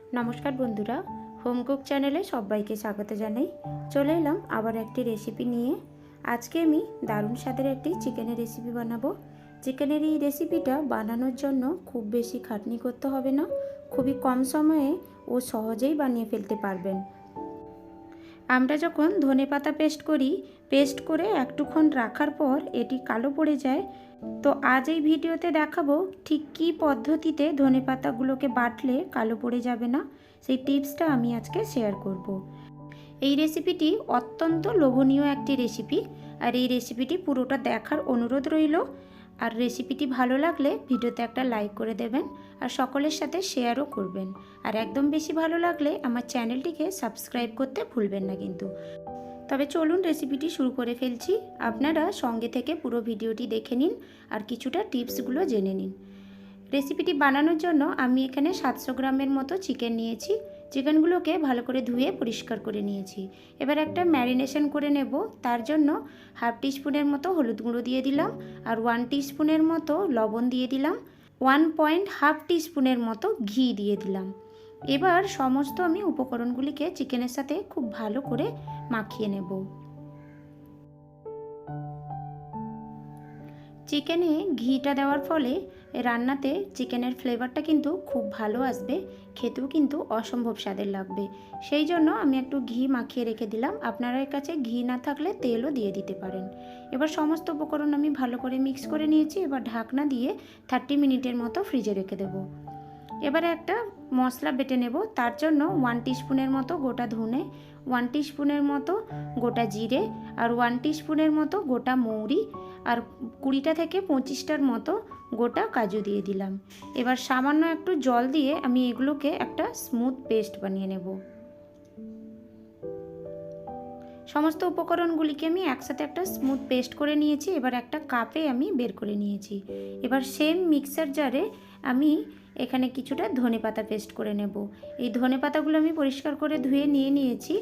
नमस्कार बंधुरा home cook चैनेले सबाइके स्वागत जानाई। चले एलाम आबार एकटी रेसिपि निये। आज के आमी दारुण स्वादेर एकटी चिकेनेर रेसिपि बानाबो। चिकेनेर এই रेसिपिटा बानानोर जन्य खूब बेशी खाटनी करते होबे ना, खूबই कम समये ओ सहजेई बानिये फेलते पारबेन। आमरा जखन धनेपाता पेस्ट करी, पेस्ट करे एकटुक्षण राखार पर एटी कालो पड़े जाए, तो आज এই ভিডিওতে দেখাবো ঠিক কী পদ্ধতিতে ধনেপাতাগুলোকে বাটলে কালো পড়ে যাবে না, সেই টিপসটা আমি আজকে শেয়ার করব। এই রেসিপিটি অত্যন্ত লোভনীয় একটি রেসিপি, আর এই রেসিপিটি পুরোটা দেখার অনুরোধ রইল। আর রেসিপিটি ভালো লাগলে ভিডিওতে একটা লাইক করে দেবেন আর সকলের সাথে শেয়ারও করবেন। আর একদম বেশি ভালো লাগলে আমার চ্যানেলটিকে সাবস্ক্রাইব করতে ভুলবেন না কিন্তু। তবে চলুন রেসিপিটি শুরু করে ফেলছি। আপনারা সঙ্গে থেকে পুরো ভিডিওটি দেখে নিন আর কিছুটা টিপসগুলো জেনে নিন। রেসিপিটি বানানোর জন্য আমি এখানে 700 গ্রামের মতো চিকেন নিয়েছি। চিকেনগুলোকে ভালো করে ধুয়ে পরিষ্কার করে নিয়েছি। এবার একটা ম্যারিনেশন করে নেব। তার জন্য হাফ টিস্পুনের মতো হলুদ গুঁড়ো দিয়ে দিলাম আর 1 টিস্পুনের মতো লবণ দিয়ে দিলাম, 1.5 টিস্পুনের মতো ঘি দিয়ে দিলাম। এবার সমস্ত আমি উপকরণগুলিকে চিকেনের সাথে খুব ভালো করে মাখিয়ে নেব। চিকেনে ঘিটা দেওয়ার ফলে রান্নাতে চিকেনের ফ্লেভারটা কিন্তু খুব ভালো আসবে, খেতেও কিন্তু অসম্ভব স্বাদের লাগবে। সেই জন্য আমি একটু ঘি মাখিয়ে রেখে দিলাম। আপনাদের কাছে ঘি না থাকলে তেলও দিয়ে দিতে পারেন। এবার সমস্ত উপকরণ আমি ভালো করে মিক্স করে নিয়েছি। এবার ঢাকনা দিয়ে 30 মিনিটের মতো ফ্রিজে রেখে দেবো। এবারে একটা মশলা বেটে নেব। তার জন্য 1 টিস্পুনের মতো গোটা ধনে, 1 টিস্পুনের মতো গোটা জিরে আর 1 টিস্পুনের মতো গোটা মৌরি আর 20টা থেকে 25টার মতো গোটা কাজু দিয়ে দিলাম। এবার সামান্য একটু জল দিয়ে আমি এগুলোকে একটা স্মুথ পেস্ট বানিয়ে নেব। সমস্ত উপকরণগুলিকে আমি একসাথে একটা স্মুথ পেস্ট করে নিয়েছি। এবার একটা কাপে আমি বের করে নিয়েছি। এবার সেম মিক্সার জারে আমি এখানে কিছুটা ধনেপাতা পেস্ট করে নেব। এই ধনেপাতাগুলো আমি পরিষ্কার করে ধুয়ে নিয়েছি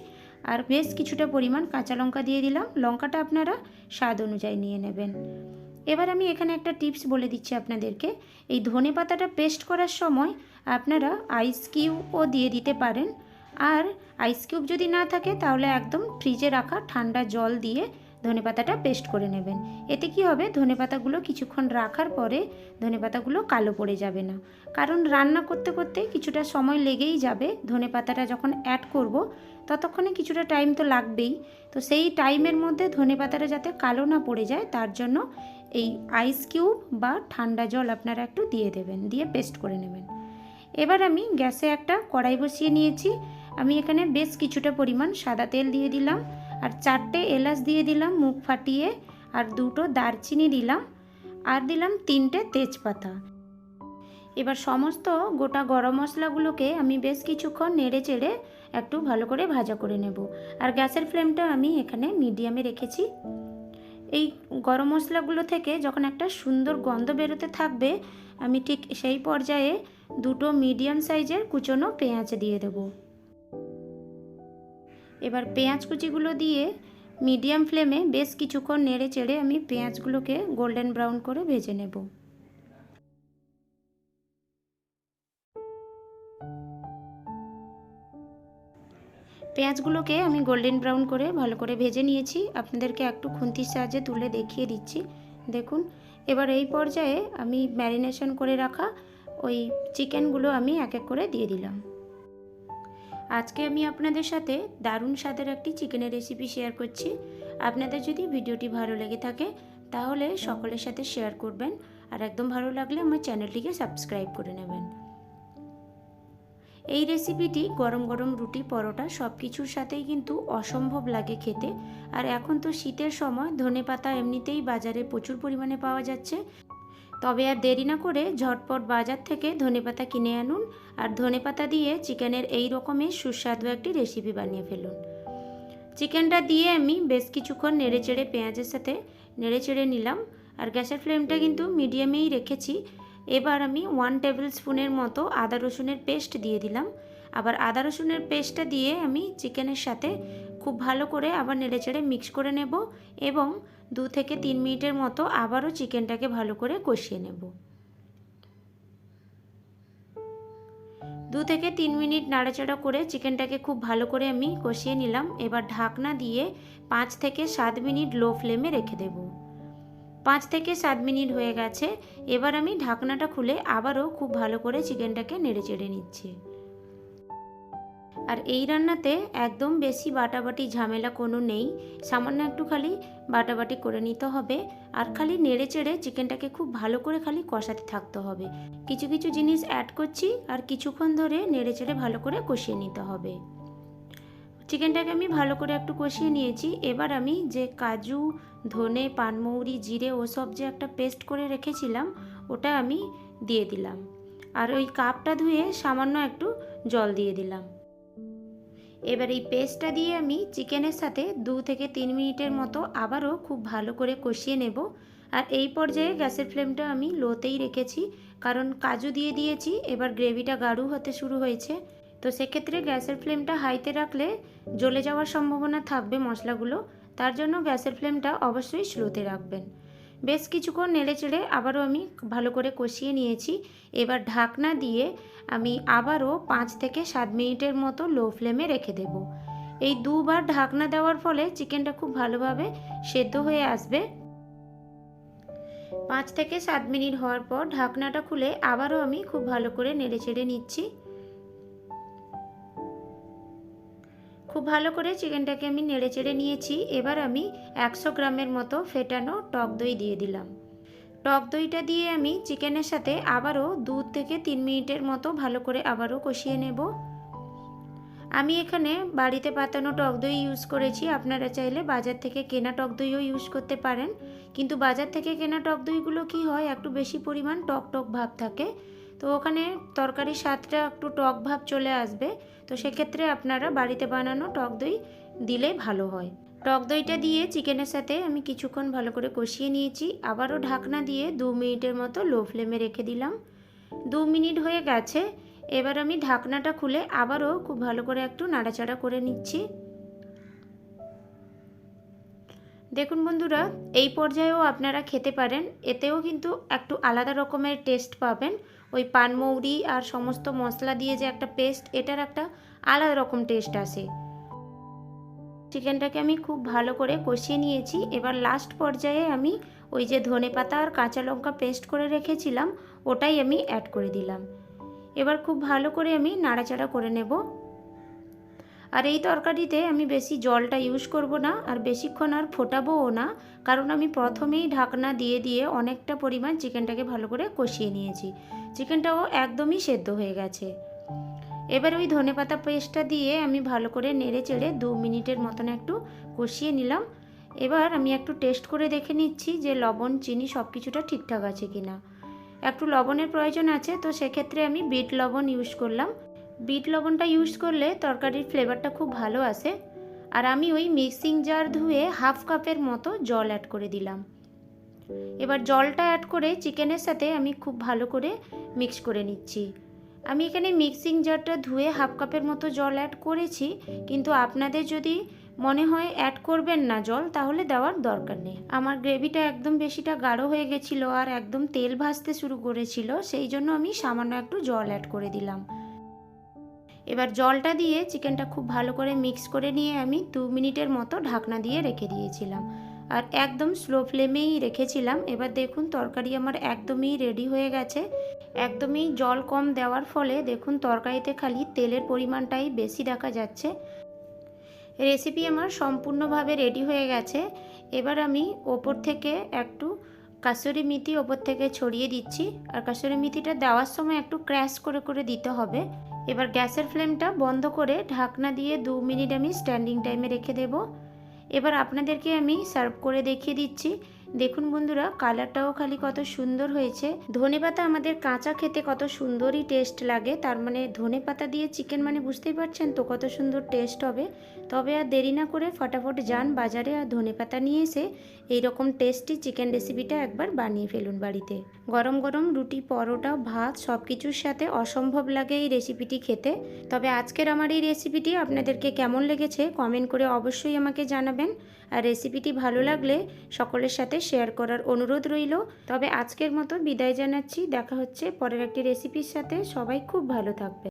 আর বেশ কিছুটা পরিমাণ কাঁচা লঙ্কা দিয়ে দিলাম। লঙ্কাটা আপনারা স্বাদ অনুযায়ী নিয়ে নেবেন। এবার আমি এখানে একটা টিপস বলে দিচ্ছি আপনাদেরকে। এই ধনেপাতাটা পেস্ট করার সময় আপনারা আইস কিউবও দিয়ে দিতে পারেন। আর আইস কিউব যদি না থাকে তাহলে একদম ফ্রিজে রাখা ঠান্ডা জল দিয়ে ধনেপাতাটা পেস্ট করে নেবেন। এতে কি হবে, ধনেপাতাগুলো কিছুক্ষণ রাখার পরে ধনেপাতাগুলো কালো পড়ে যাবে না। কারণ রান্না করতে করতে কিছুটা সময় লেগেই যাবে। ধনেপাতাটা যখন অ্যাড করব ততক্ষণে কিছুটা টাইম তো লাগবেই। তো সেই টাইমের মধ্যে ধনেপাতাটা যাতে কালো না পড়ে যায় তার জন্য এই আইস কিউব বা ঠান্ডা জল আপনারা একটু দিয়ে দেবেন, দিয়ে পেস্ট করে নেবেন। এবার আমি গ্যাসে একটা কড়াই বসিয়ে নিয়েছি। আমি এখানে বেশ কিছুটা পরিমাণ সাদা তেল দিয়ে দিলাম আর 4টে এলাচ দিয়ে দিলাম মুখ ফাটিয়ে, আর 2টো দারচিনি দিলাম আর দিলাম 3টে তেজপাতা। এবার সমস্ত গোটা গরম মশলাগুলোকে আমি বেশ কিছুক্ষণ নেড়ে চেড়ে একটু ভালো করে ভাজা করে নেব। আর গ্যাসের ফ্লেমটা আমি এখানে মিডিয়ামে রেখেছি। এই গরম মশলাগুলো থেকে যখন একটা সুন্দর গন্ধ বেরোতে থাকবে আমি ঠিক সেই পর্যায়ে 2টো মিডিয়াম সাইজের কুচনো পেঁয়াজ দিয়ে দেব। এবার পেঁয়াজ কুচিগুলো দিয়ে মিডিয়াম ফ্লেমে বেশ কিছুক্ষণ নেড়ে চেড়ে আমি পেঁয়াজগুলোকে গোল্ডেন ব্রাউন করে ভেজে নেব। পেঁয়াজগুলোকে আমি গোল্ডেন ব্রাউন করে ভালো করে ভেজে নিয়েছি। আপনাদেরকে একটু খুন্তির সাহায্যে তুলে দেখিয়ে দিচ্ছি, দেখুন। এবার এই পর্যায়ে আমি ম্যারিনেশন করে রাখা ওই চিকেনগুলো আমি এক এক করে দিয়ে দিলাম। আজকে আমি আপনাদের সাথে দারুণ স্বাদের একটি চিকেনের রেসিপি শেয়ার করছি। আপনাদের যদি ভিডিওটি ভালো লেগে থাকে তাহলে সকলের সাথে শেয়ার করবেন আর একদম ভালো লাগলে আমার চ্যানেলটিকে সাবস্ক্রাইব করে নেবেন। এই রেসিপিটি গরম গরম রুটি, পরোটা সব কিছুর সাথেই কিন্তু অসম্ভব লাগে খেতে। আর এখন তো শীতের সময় ধনেপাতা এমনিতেই বাজারে প্রচুর পরিমাণে পাওয়া যাচ্ছে। তবে আর দেরি না করে ঝটপট বাজার থেকে ধনেপাতা কিনে আনুন আর ধনেপাতা দিয়ে চিকেনের এই রকমের সুস্বাদু একটি রেসিপি বানিয়ে ফেলুন। চিকেনটা দিয়ে আমি বেশ কিছুক্ষণ নেড়ে চেড়ে পেঁয়াজের সাথে নেড়ে চেড়ে নিলাম আর গ্যাসের ফ্লেমটা কিন্তু মিডিয়ামেই রেখেছি। এবার আমি 1 টেবিল স্পুনের মতো আদা রসুনের পেস্ট দিয়ে দিলাম। আবার আদা রসুনের পেস্টটা দিয়ে আমি চিকেনের সাথে খুব ভালো করে আবার নেড়ে চেড়ে মিক্স করে নেব এবং 2 থেকে 3 মিনিটের মতো আবারও চিকেনটাকে ভালো করে কষিয়ে নেব। 2 থেকে 3 মিনিট নাড়াচাড়া করে চিকেনটাকে খুব ভালো করে আমি কষিয়ে নিলাম। এবার ঢাকনা দিয়ে 5 থেকে 7 মিনিট লো ফ্লেমে রেখে দেব। 5 থেকে 7 মিনিট হয়ে গেছে। এবার আমি ঢাকনাটা খুলে আবারও খুব ভালো করে চিকেনটাকে নেড়েচেড়ে নিচ্ছি। আর এই রান্নাতে একদম বেশি বাটাবাটি ঝামেলা কোনো নেই, সামান্য একটু খালি বাটাবাটি করে নিতে হবে। আর খালি নেড়েচেড়ে চিকেনটাকে খুব ভালো করে খালি কষাতে থাকতে হবে। কিছু কিছু জিনিস অ্যাড করছি আর কিছুক্ষণ ধরে নেড়েচেড়ে ভালো করে কষিয়ে নিতে হবে। চিকেনটাকে আমি ভালো করে একটু কষিয়ে নিয়েছি। এবার আমি যে কাজু, ধনে, পানমৌরি, জিরে ওসব যে একটা পেস্ট করে রেখেছিলাম ওটা আমি দিয়ে দিলাম। আর ওই কাপটা ধুয়ে সামান্য একটু জল দিয়ে দিলাম। এবার এই পেস্টটা দিয়ে আমি চিকেনের সাথে 2 থেকে 3 মিনিটের মতো আবারও খুব ভালো করে কষিয়ে নেব। আর এই পর্যায়ে গ্যাসের ফ্লেমটা আমি লোতেই রেখেছি, কারণ কাজু দিয়ে দিয়েছি। এবার গ্রেভিটা গাঢ় হতে শুরু হয়েছে, তো সেক্ষেত্রে গ্যাসের ফ্লেমটা হাইতে রাখলে জ্বলে যাওয়ার সম্ভাবনা থাকবে মশলাগুলো। তার জন্য গ্যাসের ফ্লেমটা অবশ্যই স্লোতে রাখবেন। বেশ কিছুক্ষণ নেড়েচেড়ে আবারও আমি ভালো করে কষিয়ে নিয়েছি। এবার ঢাকনা দিয়ে আমি আবারও 5 থেকে 7 মিনিটের মতো লো ফ্লেমে রেখে দেব। এই দুবার ঢাকনা দেওয়ার ফলে চিকেনটা খুব ভালোভাবে সেদ্ধ হয়ে আসবে। 5 থেকে 7 মিনিট হওয়ার পর ঢাকনাটা খুলে আবারও আমি খুব ভালো করে নেড়েচেড়ে নিচ্ছি। খুব ভালো করে চিকেনটাকে আমি নেড়েচেড়ে নিয়েছি। এবার আমি 100 গ্রামের মতো ফেটানো টক দই দিয়ে দিলাম। টক দইটা দিয়ে আমি চিকেনের সাথে আবারও 2 থেকে 3 মিনিটের মতো ভালো করে আবারও কষিয়ে নেব। আমি এখানে বাড়িতে পাতানো টক দই ইউজ করেছি। আপনারা চাইলে বাজার থেকে কেনা টক দইও ইউজ করতে পারেন, কিন্তু বাজার থেকে কেনা টক দইগুলো কি হয়, একটু বেশি পরিমাণ টক টক ভাব থাকে, তো ওখানে তরকারির স্বাদটা একটু টক ভাব চলে আসবে। তো সেক্ষেত্রে আপনারা বাড়িতে বানানো টক দই দিলে ভালো হয়। টক দইটা দিয়ে চিকেনের সাথে আমি কিছুক্ষণ ভালো করে কষিয়ে নিয়েছি। আবারও ঢাকনা দিয়ে 2 মিনিটের মতো লো ফ্লেমে রেখে দিলাম। 2 মিনিট হয়ে গেছে। এবার আমি ঢাকনাটা খুলে আবারও খুব ভালো করে একটু নাড়াচাড়া করে নিচ্ছি। দেখুন বন্ধুরা, এই পর্যায়েও আপনারা খেতে পারেন। এতেও কিন্তু একটু আলাদা রকমের টেস্ট পাবেন। ওই পানমৌরি আর সমস্ত মশলা দিয়ে যে একটা পেস্ট, এটার একটা আলাদা রকম টেস্ট আসে। চিকেনটাকে আমি খুব ভালো করে কষিয়ে নিয়েছি। এবার লাস্ট পর্যায়ে আমি ওই যে ধনেপাতা আর কাঁচা লঙ্কা পেস্ট করে রেখেছিলাম ওটাই আমি অ্যাড করে দিলাম। এবার খুব ভালো করে আমি নাড়াচাড়া করে নেব। আর এই তরকারিতে আমি বেশি জলটা ইউজ করব না, আর বেশিক্ষণ আর ফোটাবোও না, কারণ আমি প্রথমেই ঢাকনা দিয়ে দিয়ে অনেকটা পরিমাণ চিকেনটাকে ভালো করে কষিয়ে নিয়েছি। চিকেনটাও একদমই সেদ্ধ হয়ে গেছে। এবার ওই ধনেপাতা পেস্টটা দিয়ে আমি ভালো করে নেড়ে চেড়ে 2 মিনিটের মতন একটু কষিয়ে নিলাম। এবার আমি একটু টেস্ট করে দেখে নিচ্ছি যে লবণ, চিনি সব কিছুটা ঠিকঠাক আছে কিনা। একটু লবণের প্রয়োজন আছে, তো সেক্ষেত্রে আমি বিট লবণ ইউজ করলাম। বিট লবণটা ইউজ করলে তরকারির ফ্লেভারটা খুব ভালো আসে। আর আমি ওই মিক্সিং জার ধুয়ে 1/2 কাপের মতো জল অ্যাড করে দিলাম। এবার জলটা অ্যাড করে চিকেনের সাথে আমি খুব ভালো করে মিক্স করে নিচ্ছি। আমি এখানে মিক্সিং জারটা ধুয়ে 1/2 কাপের মতো জল অ্যাড করেছি, কিন্তু আপনাদের যদি মনে হয় অ্যাড করবেন না জল, তাহলে দেওয়ার দরকার নেই। আমার গ্রেভিটা একদম বেশিটা গাঢ় হয়ে গেছিলো আর একদম তেল ভাসতে শুরু করেছিল, সেই জন্য আমি সামান্য একটু জল অ্যাড করে দিলাম। এবার জলটা দিয়ে চিকেনটা খুব ভালো করে মিক্স করে নিয়ে আমি 2 মিনিটের মতো ঢাকনা দিয়ে রেখে দিয়েছিলাম, আর একদম স্লো ফ্লেমেই রেখেছিলাম। এবার দেখুন তরকারি আমার একদমই রেডি হয়ে গেছে। একদমই জল কম দেওয়ার ফলে দেখুন তরকারিতে খালি তেলের পরিমাণটাই বেশি দেখা যাচ্ছে। রেসিপি আমার সম্পূর্ণভাবে রেডি হয়ে গেছে। এবার আমি ওপর থেকে একটু কাসুরি মেথি ওপর থেকে ছড়িয়ে দিচ্ছি, আর কাসুরি মেথিটা দেওয়ার সময় একটু ক্র্যাশ করে করে দিতে হবে। এবার গ্যাসের ফ্লেমটা বন্ধ করে ঢাকনা দিয়ে 2 মিনিট আমি স্ট্যান্ডিং টাইমে রেখে দেব। এবার আপনাদেরকে আমি সার্ভ করে দেখিয়ে দিচ্ছি। দেখুন বন্ধুরা, কালারটাও খালি কত সুন্দর হয়েছে। ধনেপাতা আমাদের কাঁচা খেতে কত সুন্দরই টেস্ট লাগে, তার মানে ধনেপাতা দিয়ে চিকেন মানে বুঝতেই পারছেন তো কত সুন্দর টেস্ট হবে। তবে আর দেরি না করে ফটাফট যান বাজারে আর ধনেপাতা নিয়ে এসে এইরকম টেস্টি চিকেন রেসিপিটা একবার বানিয়ে ফেলুন বাড়িতে। গরম গরম রুটি, পরোটা, ভাত সব কিছুর সাথে অসম্ভব লাগে এই রেসিপিটি খেতে। তবে আজকের আমার এই রেসিপিটি আপনাদেরকে কেমন লেগেছে কমেন্ট করে অবশ্যই আমাকে জানাবেন। আর রেসিপিটি ভালো লাগলে সকলের সাথে শেয়ার করার অনুরোধ রইল। তবে আজকের মতো বিদায় জানাচ্ছি। দেখা হচ্ছে পরের একটি রেসিপির সাথে। সবাই খুব ভালো থাকবে।